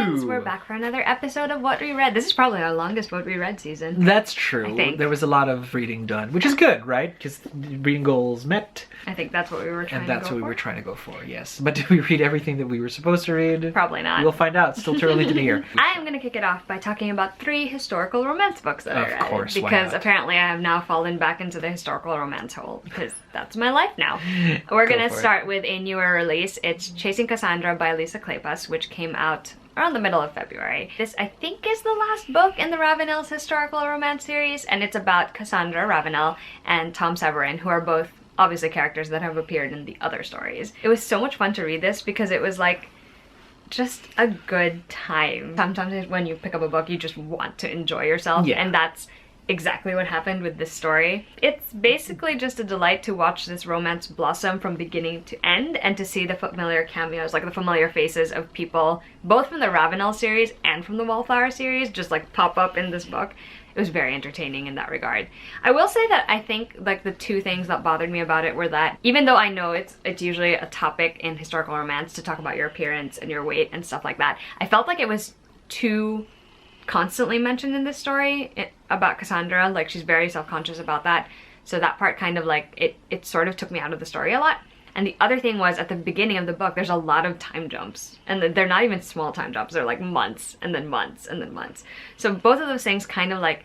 friends, we're back for another episode of What We Read. This is probably our longest What We Read season. That's true. I think. There was a lot of reading done, which is good, right? Because reading goals met. I think that's what we were trying to go for. And that's what we were trying to go for, yes. But did we read everything that we were supposed to read? Probably not. We'll find out. It's still too early to hear. I am going to kick it off by talking about 3 historical romance books that I read. Of course, why because not? apparently I have now fallen back into the historical romance hole, because that's my life now. We're going to start with a newer release. It's Chasing Cassandra by Lisa Kleypas, which came out around the middle of February. This, I think, is the last book in the Ravenel's historical romance series, and it's about Cassandra Ravenel and Tom Severin, who are both obviously characters that have appeared in the other stories. It was so much fun to read this because it was like just a good time. Sometimes when you pick up a book, you just want to enjoy yourself, and that's exactly what happened with this story. It's basically just a delight to watch this romance blossom from beginning to end, and to see the familiar cameos, like the familiar faces of people both from the Ravenel series and from the Wallflower series, just like pop up in this book. It was very entertaining in that regard. I will say that I think like the 2 things that bothered me about it were that even though I know it's usually a topic in historical romance to talk about your appearance and your weight and stuff like that, I felt like it was too constantly mentioned in this story about Cassandra. Like, she's very self-conscious about that, so that part kind of like it sort of took me out of the story a lot. And the other thing was, at the beginning of the book, there's a lot of time jumps, and they're not even small time jumps. They're like months and then months and then months. So both of those things kind of like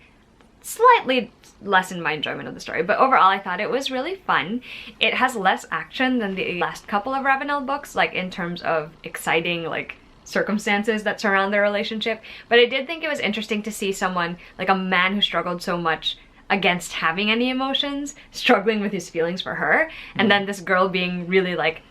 slightly lessened my enjoyment of the story, but overall I thought it was really fun. It has less action than the last couple of Ravenel books, like in terms of exciting like circumstances that surround their relationship, but I did think it was interesting to see someone, like a man who struggled so much against having any emotions, struggling with his feelings for her, and then this girl being really like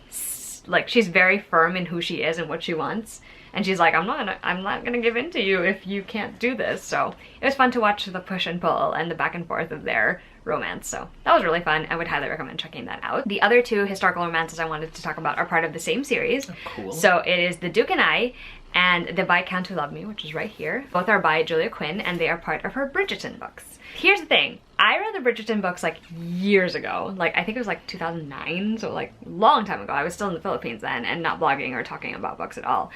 she's very firm in who she is and what she wants, and she's like, I'm not gonna give in to you if you can't do this. So it was fun to watch the push and pull and the back and forth of their romance. So that was really fun. I would highly recommend checking that out. The other 2 historical romances I wanted to talk about are part of the same series. Oh, cool. So it is The Duke and I and The Viscount Who Loved Me, which is right here. Both are by Julia Quinn, and they are part of her Bridgerton books. Here's the thing. I read the Bridgerton books like years ago. Like, I think it was like 2009, so like long time ago. I was still in the Philippines then and not blogging or talking about books at all.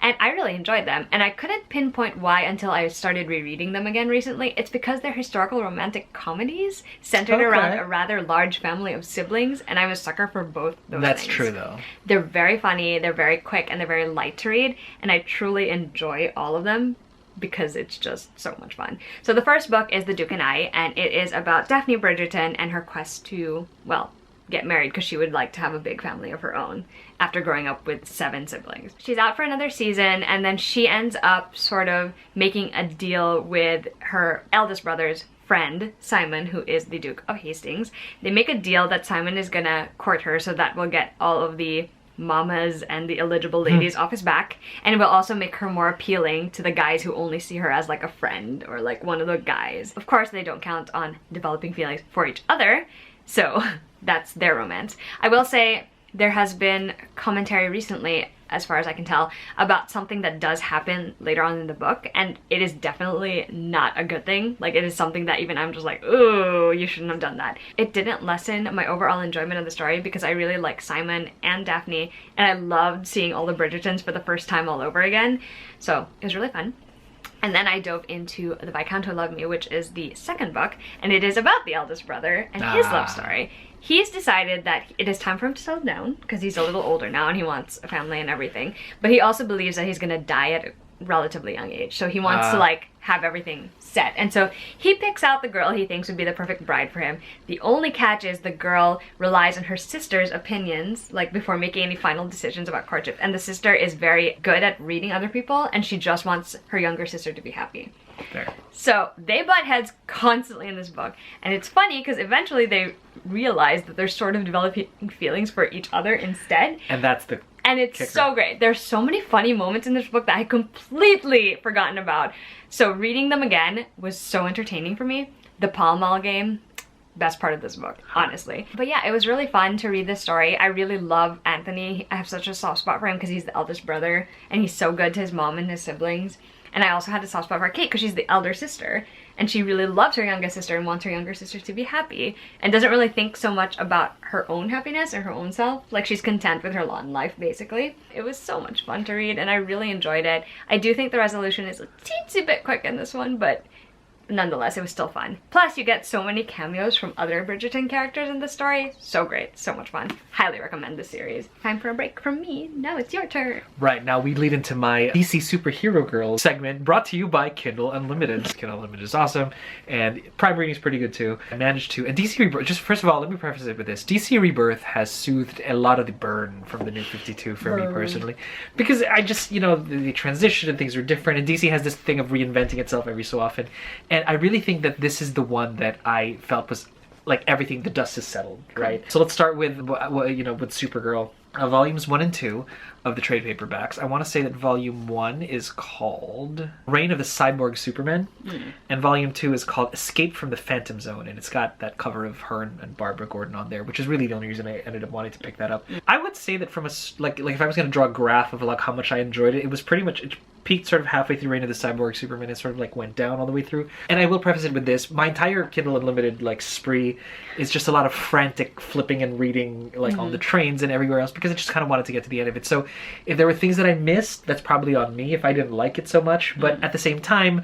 And I really enjoyed them, and I couldn't pinpoint why until I started rereading them again recently. It's because they're historical romantic comedies centered around a rather large family of siblings, and I'm a sucker for both those That's things. true though. They're very funny, they're very quick, and they're very light to read, and I truly enjoy all of them because it's just so much fun. So the first book is The Duke and I, and it is about Daphne Bridgerton and her quest to, well, get married, because she would like to have a big family of her own after growing up with 7 siblings. She's out for another season, and then she ends up sort of making a deal with her eldest brother's friend, Simon, who is the Duke of Hastings. They make a deal that Simon is gonna court her, so that will get all of the mamas and the eligible ladies off his back, and it will also make her more appealing to the guys who only see her as like a friend or like one of the guys. Of course, they don't count on developing feelings for each other, so that's their romance. I will say there has been commentary recently, as far as I can tell, about something that does happen later on in the book, and it is definitely not a good thing. Like, it is something that even I'm just like, ooh, you shouldn't have done that. It didn't lessen my overall enjoyment of the story because I really like Simon and Daphne, and I loved seeing all the Bridgertons for the first time all over again. So it was really fun. And then I dove into The Viscount Who Loved Me, which is the second book, and it is about the eldest brother and his love story. He's decided that it is time for him to settle down because he's a little older now and he wants a family and everything. But he also believes that he's gonna die at a relatively young age. So he wants to like have everything set. And so he picks out the girl he thinks would be the perfect bride for him. The only catch is the girl relies on her sister's opinions, like before making any final decisions about courtship. And the sister is very good at reading other people, and she just wants her younger sister to be happy. There. So they butt heads constantly in this book, and it's funny because eventually they realize that they're sort of developing feelings for each other instead. And that's the And it's kicker. So great. There's so many funny moments in this book that I had completely forgotten about. So reading them again was so entertaining for me. The Pall Mall game, best part of this book, honestly. But yeah, it was really fun to read this story. I really love Anthony. I have such a soft spot for him because he's the eldest brother and he's so good to his mom and his siblings. And I also had a soft spot for Kate because she's the elder sister, and she really loves her younger sister and wants her younger sister to be happy, and doesn't really think so much about her own happiness or her own self. Like, she's content with her lot in life, basically. It was so much fun to read, and I really enjoyed it. I do think the resolution is a teensy bit quick in this one, but nonetheless, it was still fun. Plus, you get so many cameos from other Bridgerton characters in the story. So great, so much fun. Highly recommend this series. Time for a break from me. Now it's your turn. Right, now we lead into my DC Superhero Girls segment, brought to you by Kindle Unlimited. Kindle Unlimited is awesome, and Prime Reading is pretty good too. I managed to, and DC Rebirth, just first of all, let me preface it with this. DC Rebirth has soothed a lot of the burn from the New 52 for me personally. Because I just, you know, the transition and things are different, and DC has this thing of reinventing itself every so often. And I really think that this is the one that I felt was like everything, the dust is settled, right? So let's start with, you know, with Supergirl. Volumes 1 and 2 of the trade paperbacks. I want to say that volume 1 is called Reign of the Cyborg Superman, and volume 2 is called Escape from the Phantom Zone, and it's got that cover of her and Barbara Gordon on there, which is really the only reason I ended up wanting to pick that up. I would say that from a, like if I was going to draw a graph of like how much I enjoyed it, it was pretty much, it peaked sort of halfway through Reign of the Cyborg Superman and sort of like went down all the way through. And I will preface it with this, my entire Kindle Unlimited like spree is just a lot of frantic flipping and reading like on the trains and everywhere else, because I just kind of wanted to get to the end of it. So if there were things that I missed, that's probably on me if I didn't like it so much. But at the same time,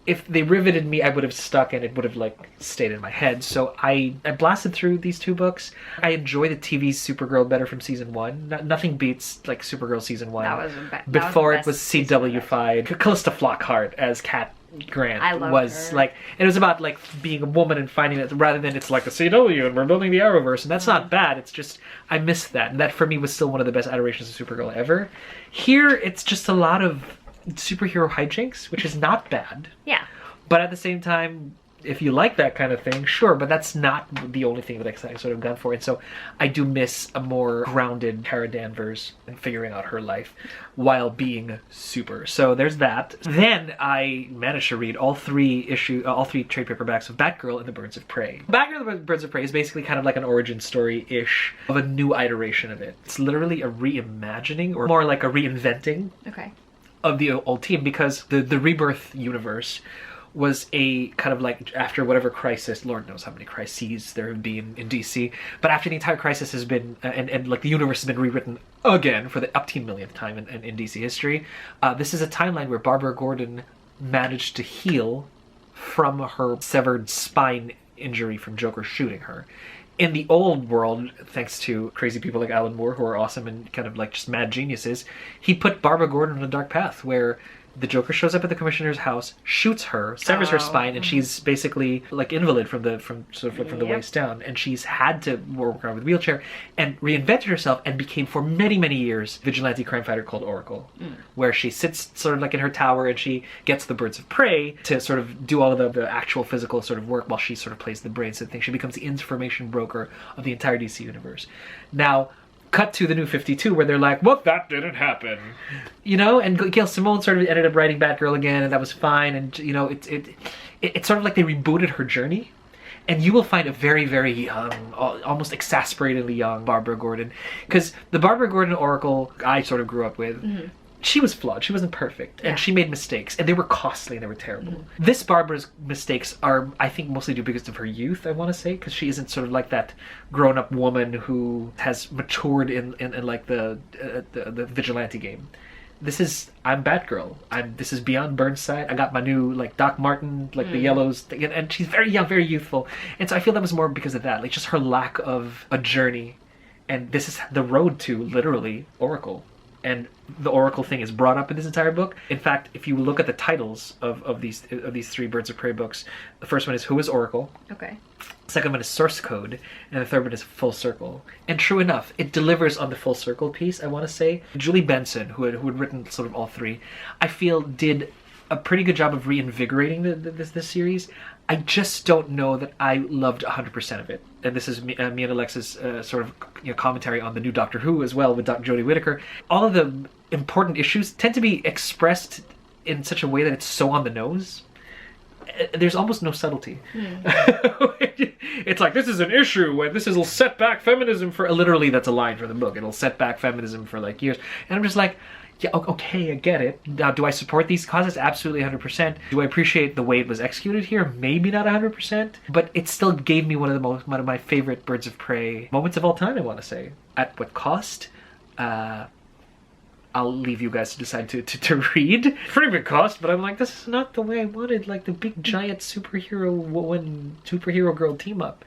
if they riveted me, I would have stuck and it would have like stayed in my head. So I blasted through these 2 books. I enjoy the TV's Supergirl better from season 1. Nothing beats like Supergirl season 1. That was before it was CW-fied. Callista Flockhart as Cat Grant was her. Like, it was about like being a woman and finding it, rather than it's like the CW and we're building the Arrowverse, and that's not bad. It's just I missed that, and that for me was still one of the best adorations of Supergirl ever. Here it's just a lot of superhero hijinks, which is not bad. Yeah. But at the same time, if you like that kind of thing, sure, but that's not the only thing that I sort of gone for. And so I do miss a more grounded Kara Danvers and figuring out her life while being super. So there's that. Then I managed to read all 3 trade paperbacks of Batgirl and the Birds of Prey. Batgirl and the Birds of Prey is basically kind of like an origin story-ish of a new iteration of it. It's literally a reimagining, or more like a reinventing of the old team, because the Rebirth universe was a kind of like, after whatever crisis, Lord knows how many crises there have been in DC, but after the entire crisis has been, and like the universe has been rewritten again for the upteen millionth time in DC history, this is a timeline where Barbara Gordon managed to heal from her severed spine injury from Joker shooting her. In the old world, thanks to crazy people like Alan Moore, who are awesome and kind of like just mad geniuses, he put Barbara Gordon on a dark path where the Joker shows up at the commissioner's house, shoots her, severs her spine, and she's basically like invalid from the waist down. And she's had to walk around with a wheelchair, and reinvented herself and became for many, many years vigilante crime fighter called Oracle, where she sits sort of like in her tower and she gets the Birds of Prey to sort of do all of the actual physical sort of work while she sort of plays the brains and things. She becomes the information broker of the entire DC universe. Now, cut to the New 52 where they're like, well, that didn't happen. You know, and Gail Simone sort of ended up writing Batgirl again, and that was fine. And, you know, it's sort of like they rebooted her journey. And you will find a very, very young, almost exasperatedly young Barbara Gordon. Because the Barbara Gordon Oracle I sort of grew up with, she was flawed. She wasn't perfect. And she made mistakes. And they were costly and they were terrible. This Barbara's mistakes are, I think, mostly due because of her youth, I want to say. Because she isn't sort of like that grown-up woman who has matured in like the vigilante game. I'm Batgirl. This is beyond Burnside. I got my new like Doc Martin, like the yellows, and she's very young, very youthful. And so I feel that was more because of that, like just her lack of a journey. And this is the road to literally Oracle. And the Oracle thing is brought up in this entire book. In fact, if you look at the titles of these 3 Birds of Prey books, the first one is Who is Oracle? Okay. The second one is Source Code, and the third one is Full Circle. And true enough, it delivers on the Full Circle piece, I want to say. Julie Benson, who had written sort of all 3, I feel did a pretty good job of reinvigorating this series. I just don't know that I loved 100% of it. And this is me and Alexa's sort of commentary on the new Doctor Who as well with Jodie Whittaker. All of the important issues tend to be expressed in such a way that it's so on the nose. There's almost no subtlety. It's like, this is an issue where this will set back feminism for... Literally, that's a line from the book. It'll set back feminism for like years. And I'm just like, yeah, okay, I get it. Now, do I support these causes? Absolutely 100%. Do I appreciate the way it was executed here? Maybe not 100%, but it still gave me one of my favorite Birds of Prey moments of all time, I want to say. At what cost? I'll leave you guys to decide to read. Pretty big cost, but I'm like, this is not the way I wanted, like the big giant superhero girl team up.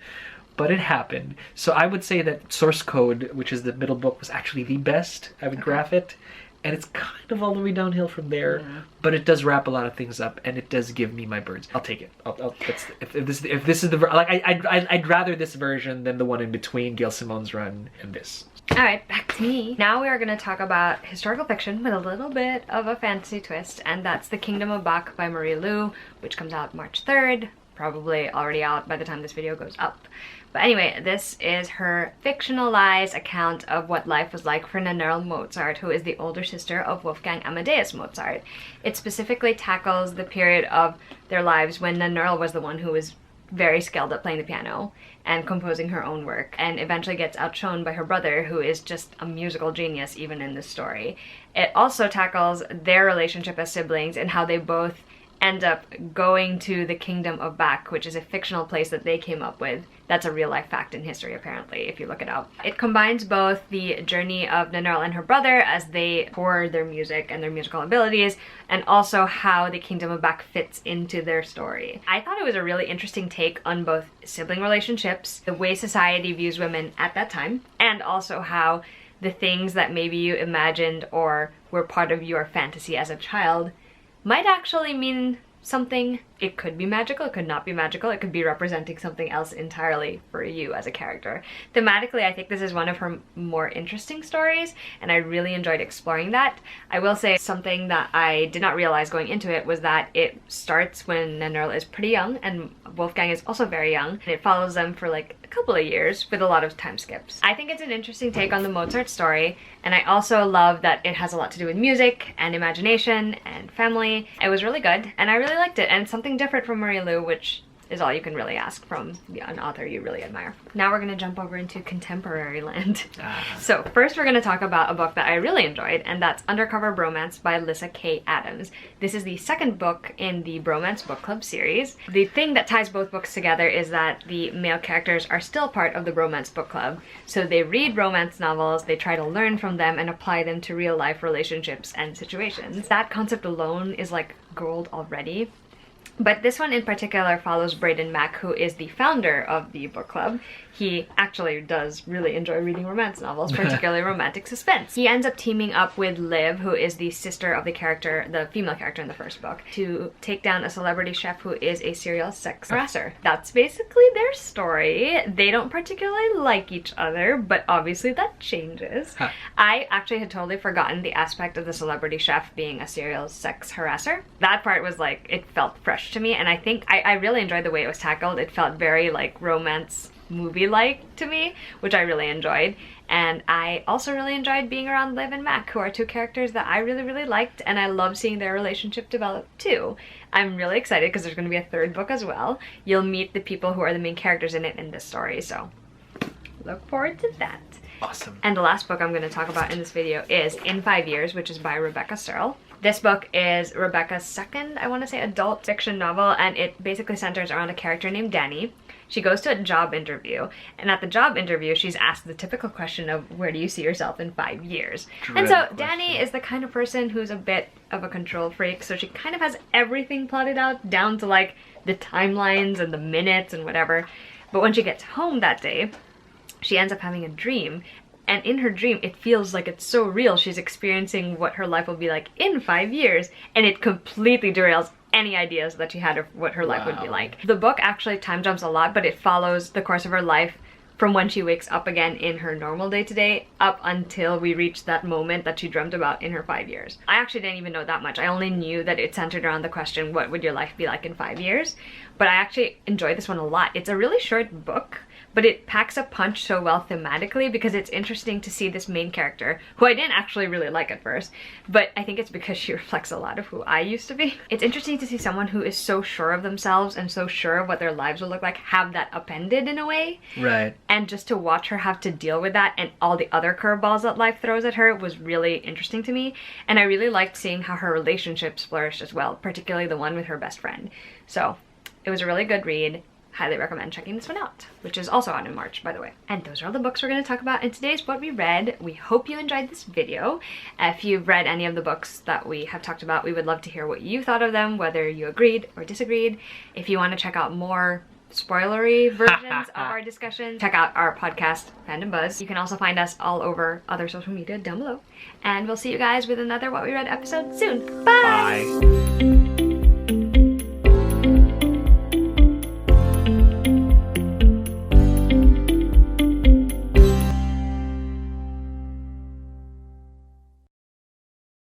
But it happened. So I would say that Source Code, which is the middle book, was actually the best. I would graph it. And it's kind of all the way downhill from there, but it does wrap a lot of things up, and it does give me my birds. I'll take it. If this is the like, I'd rather this version than the one in between Gail Simone's run and this. All right, back to me. Now we are going to talk about historical fiction with a little bit of a fantasy twist, and that's The Kingdom of Bach by Marie Lu, which comes out March 3rd, probably already out by the time this video goes up. But anyway, this is her fictionalized account of what life was like for Nannerl Mozart, who is the older sister of Wolfgang Amadeus Mozart. It specifically tackles the period of their lives when Nannerl was the one who was very skilled at playing the piano and composing her own work, and eventually gets outshone by her brother, who is just a musical genius even in this story. It also tackles their relationship as siblings and how they both end up going to the Kingdom of Bach, which is a fictional place that they came up with. That's a real life fact in history, apparently, if you look it up. It combines both the journey of Nannerl and her brother as they pour their music and their musical abilities, and also how the Kingdom of Bach fits into their story. I thought it was a really interesting take on both sibling relationships, the way society views women at that time, and also how the things that maybe you imagined or were part of your fantasy as a child might actually mean something. It could be magical, it could not be magical, it could be representing something else entirely for you as a character. Thematically, I think this is one of her more interesting stories, and I really enjoyed exploring that. I will say something that I did not realize going into it was that it starts when Nannerl is pretty young, and Wolfgang is also very young, and it follows them for like a couple of years with a lot of time skips. I think it's an interesting take on the Mozart story, and I also love that it has a lot to do with music and imagination and family. It was really good, and I really liked it, and it's something different from Marie Lu, which is all you can really ask from an author you really admire. Now we're gonna jump over into contemporary land. So first we're gonna talk about a book that I really enjoyed, and that's Undercover Bromance by Lyssa Kay Adams. This is the second book in the Bromance book club series. The thing that ties both books together is that the male characters are still part of the Bromance book club. So they read romance novels, they try to learn from them and apply them to real life relationships and situations. That concept alone is like gold already. But this one in particular follows Braden Mack, who is the founder of the book club. He actually does really enjoy reading romance novels, particularly romantic suspense. He ends up teaming up with Liv, who is the sister of the character, the female character in the first book, to take down a celebrity chef who is a serial sex harasser. That's basically their story. They don't particularly like each other, but obviously that changes. I actually had totally forgotten the aspect of the celebrity chef being a serial sex harasser. That part was like, it felt fresh to me, and I think I really enjoyed the way it was tackled. It felt very like romance movie-like to me, which I really enjoyed. And I also really enjoyed being around Liv and Mac, who are two characters that I really liked, and I love seeing their relationship develop too. I'm really excited because there's going to be a third book as well. You'll meet the people who are the main characters in it in this story, so look forward to that. Awesome. And the last book I'm going to talk about in this video is In 5 Years, which is by Rebecca Searle. This book is Rebecca's second, I want to say, adult fiction novel, and it basically centers around a character named Dani. She goes to a job interview, and at the job interview, she's asked the typical question of, where do you see yourself in 5 years? And so Dani is the kind of person who's a bit of a control freak, so she kind of has everything plotted out, down to like the timelines and the minutes and whatever. But when she gets home that day, she ends up having a dream, and in her dream, it feels like it's so real. She's experiencing what her life will be like in 5 years, and it completely derails any ideas that she had of what her life would be like. The book actually time jumps a lot, but it follows the course of her life from when she wakes up again in her normal day-to-day up until we reach that moment that she dreamt about in her 5 years. I actually didn't even know that much. I only knew that it centered around the question, what would your life be like in 5 years? But I actually enjoyed this one a lot. It's a really short book, but it packs a punch so well thematically because it's interesting to see this main character, who I didn't actually really like at first, but I think it's because she reflects a lot of who I used to be. It's interesting to see someone who is so sure of themselves and so sure of what their lives will look like have that appended in a way. Right. And just to watch her have to deal with that and all the other curveballs that life throws at her was really interesting to me. And I really liked seeing how her relationships flourished as well, particularly the one with her best friend. So it was a really good read. Highly recommend checking this one out, which is also out in March, by the way. And those are all the books we're going to talk about in today's What We Read. We hope you enjoyed this video. If you've read any of the books that we have talked about, we would love to hear what you thought of them, whether you agreed or disagreed. If you want to check out more spoilery versions of our discussion, check out our podcast, Fandom Buzz. You can also find us all over other social media down below. And we'll see you guys with another What We Read episode soon. Bye! Bye.